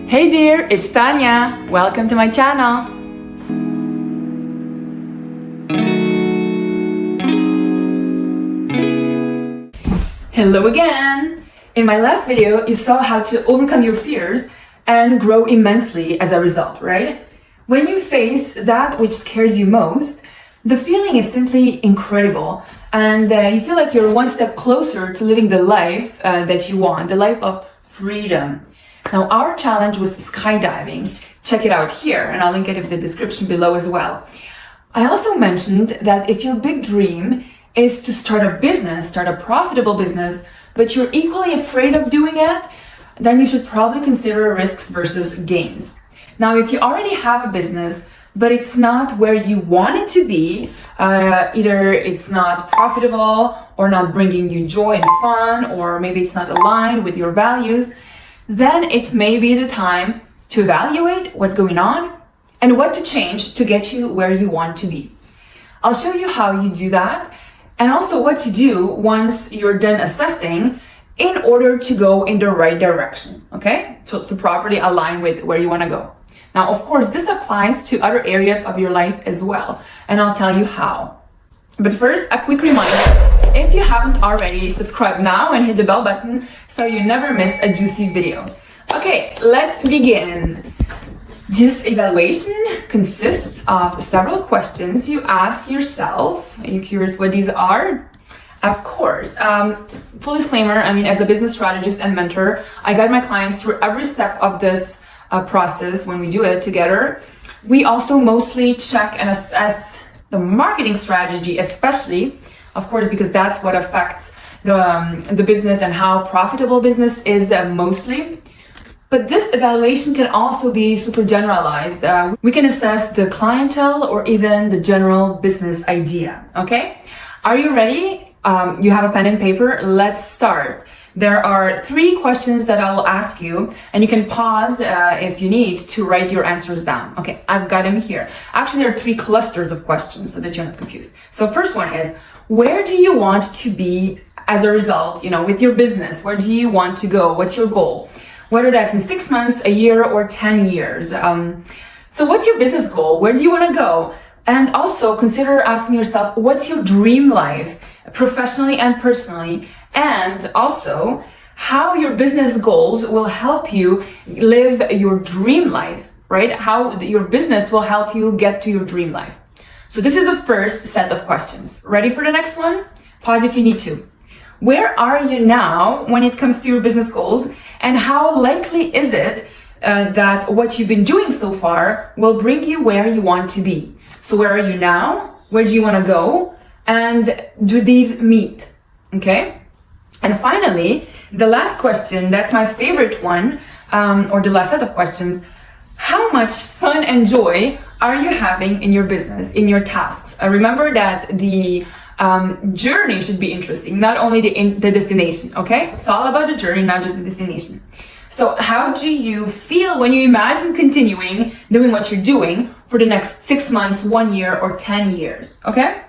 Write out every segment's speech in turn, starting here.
Hey dear, it's Tanya. Welcome to my channel. Hello again. In my last video, you saw how to overcome your fears and grow immensely as a result, right? When you face that which scares you most, the feeling is simply incredible, and you feel like you're one step closer to living the life that you want, the life of freedom. Now, our challenge was skydiving. Check it out here, and I'll link it in the description below as well. I also mentioned that if your big dream is to start a business, start a profitable business, but you're equally afraid of doing it, then you should probably consider risks versus gains. Now, if you already have a business, but it's not where you want it to be, either it's not profitable or not bringing you joy and fun, or maybe it's not aligned with your values, then it may be the time to evaluate what's going on and what to change to get you where you want to be. I'll show you how you do that, and also what to do once you're done assessing in order to go in the right direction, okay? To properly align with where you want to go. Now, of course, this applies to other areas of your life as well, and I'll tell you how. But first, a quick reminder. If you haven't already, subscribe now and hit the bell button so you never miss a juicy video. Okay, let's begin. This evaluation consists of several questions you ask yourself. Are you curious what these are? Of course. Full disclaimer, as a business strategist and mentor, I guide my clients through every step of this process when we do it together. We also mostly check and assess the marketing strategy, especially, of course, because that's what affects the business and how profitable business is mostly. But this evaluation can also be super generalized. We can assess the clientele or even the general business idea, okay? Are you ready? You have a pen and paper? Let's start. There are 3 questions that I will ask you, and you can pause if you need to write your answers down. Okay, I've got them here. Actually, there are 3 clusters of questions so that you're not confused. So first one is, where do you want to be as a result, with your business? Where do you want to go? What's your goal? Whether that's in 6 months, a year, or 10 years. So what's your business goal? Where do you want to go? And also consider asking yourself, what's your dream life, professionally and personally? And also, how your business goals will help you live your dream life, right? How your business will help you get to your dream life. So this is the first set of questions. Ready for the next one? Pause if you need to. Where are you now when it comes to your business goals? And how likely is it that what you've been doing so far will bring you where you want to be? So where are you now? Where do you want to go? And do these meet? Okay? And finally, the last question, that's my favorite one, or the last set of questions. How much fun and joy are you having in your business, in your tasks? Remember that the journey should be interesting, not only the destination, okay? It's all about the journey, not just the destination. So how do you feel when you imagine continuing doing what you're doing for the next 6 months, 1 year, or 10 years, okay?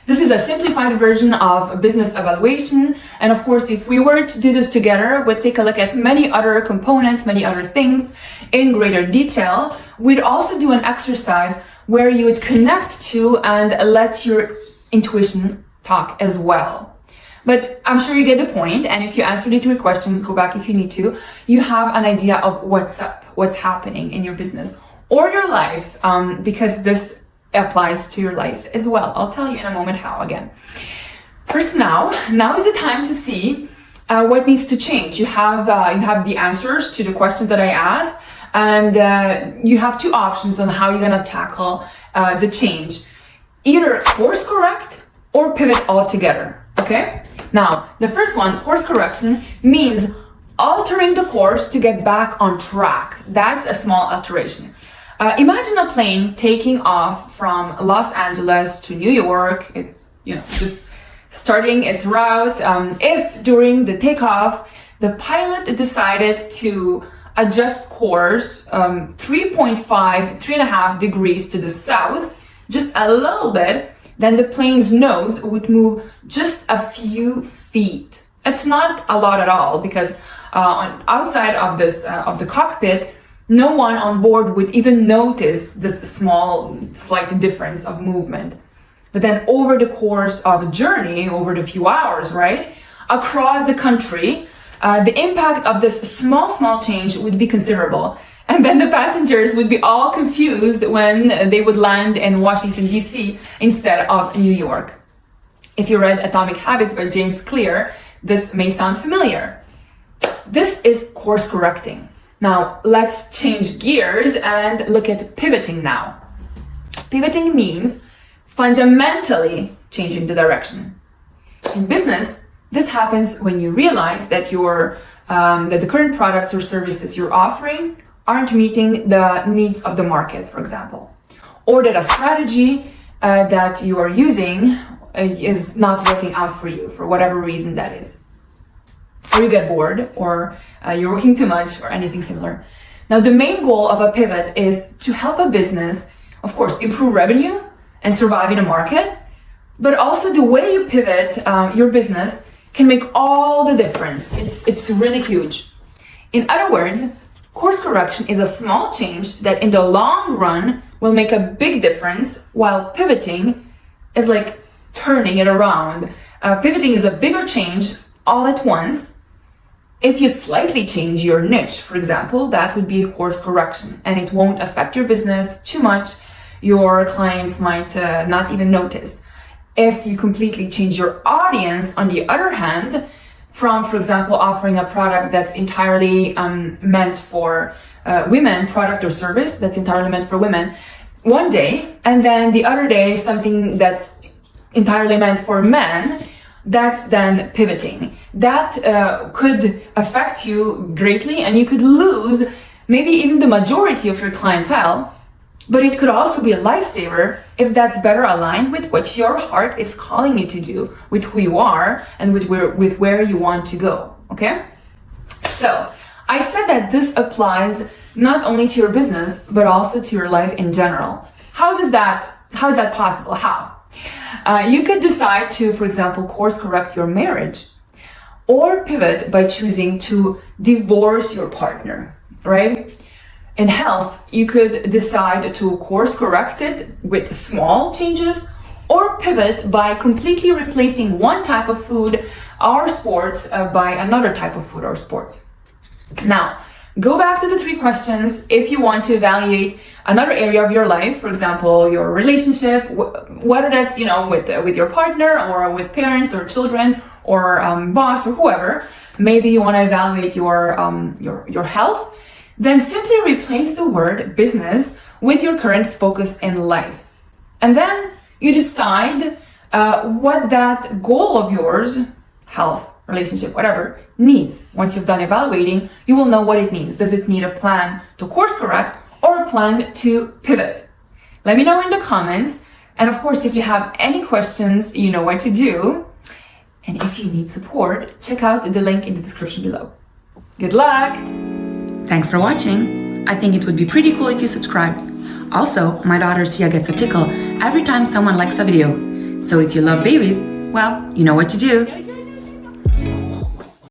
This is a simplified version of a business evaluation. And of course, if we were to do this together, we'd take a look at many other components, many other things in greater detail. We'd also do an exercise where you would connect to and let your intuition talk as well. But I'm sure you get the point. And if you answered the 3 questions, go back if you need to, you have an idea of what's up, what's happening in your business or your life, because this applies to your life as well. I'll tell you in a moment how again. First, now is the time to see what needs to change. You have the answers to the questions that I asked, and you have 2 options on how you're gonna tackle the change. Either course correct or pivot altogether, okay? Now, the first one, course correction, means altering the course to get back on track. That's a small alteration. Imagine a plane taking off from Los Angeles to New York. It's, just starting its route. If during the takeoff, the pilot decided to adjust course 3.5 degrees to the south, just a little bit, then the plane's nose would move just a few feet. It's not a lot at all, because outside of this of the cockpit, no one on board would even notice this small, slight difference of movement. But then over the course of a journey, over the few hours, right, across the country, the impact of this small change would be considerable. And then the passengers would be all confused when they would land in Washington, D.C. instead of New York. If you read Atomic Habits by James Clear, this may sound familiar. This is course correcting. Now, let's change gears and look at pivoting now. Pivoting means fundamentally changing the direction. In business, this happens when you realize that that the current products or services you're offering aren't meeting the needs of the market, for example, or that a strategy that you are using is not working out for you for whatever reason that is. Or you get bored, or you're working too much, or anything similar. Now, the main goal of a pivot is to help a business, of course, improve revenue and survive in a market, but also the way you pivot your business can make all the difference. It's really huge. In other words, course correction is a small change that in the long run will make a big difference, while pivoting is like turning it around. Pivoting is a bigger change all at once. If you slightly change your niche, for example, that would be a course correction, and it won't affect your business too much. Your clients might not even notice. If you completely change your audience, on the other hand, from, for example, offering a product that's entirely meant for women, product or service that's entirely meant for women, one day, and then the other day something that's entirely meant for men, that's then pivoting. That could affect you greatly, and you could lose maybe even the majority of your clientele, but it could also be a lifesaver if that's better aligned with what your heart is calling you to do, with who you are and with where you want to go, okay? So, I said that this applies not only to your business, but also to your life in general. How is that possible? How? You could decide to, for example, course correct your marriage, or pivot by choosing to divorce your partner, right? In health, you could decide to course correct it with small changes, or pivot by completely replacing one type of food or sports by another type of food or sports. Now, go back to the 3 questions if you want to evaluate another area of your life, for example, your relationship, whether that's, with your partner or with parents or children or boss or whoever. Maybe you want to evaluate your health. Then simply replace the word business with your current focus in life. And then you decide what that goal of yours, health, relationship, whatever, needs. Once you've done evaluating, you will know what it needs. Does it need a plan to course correct or a plan to pivot? Let me know in the comments. And of course, if you have any questions, you know what to do. And if you need support, check out the link in the description below. Good luck! Thanks for watching. I think it would be pretty cool if you subscribed. Also, my daughter Sia gets a tickle every time someone likes a video. So if you love babies, well, you know what to do.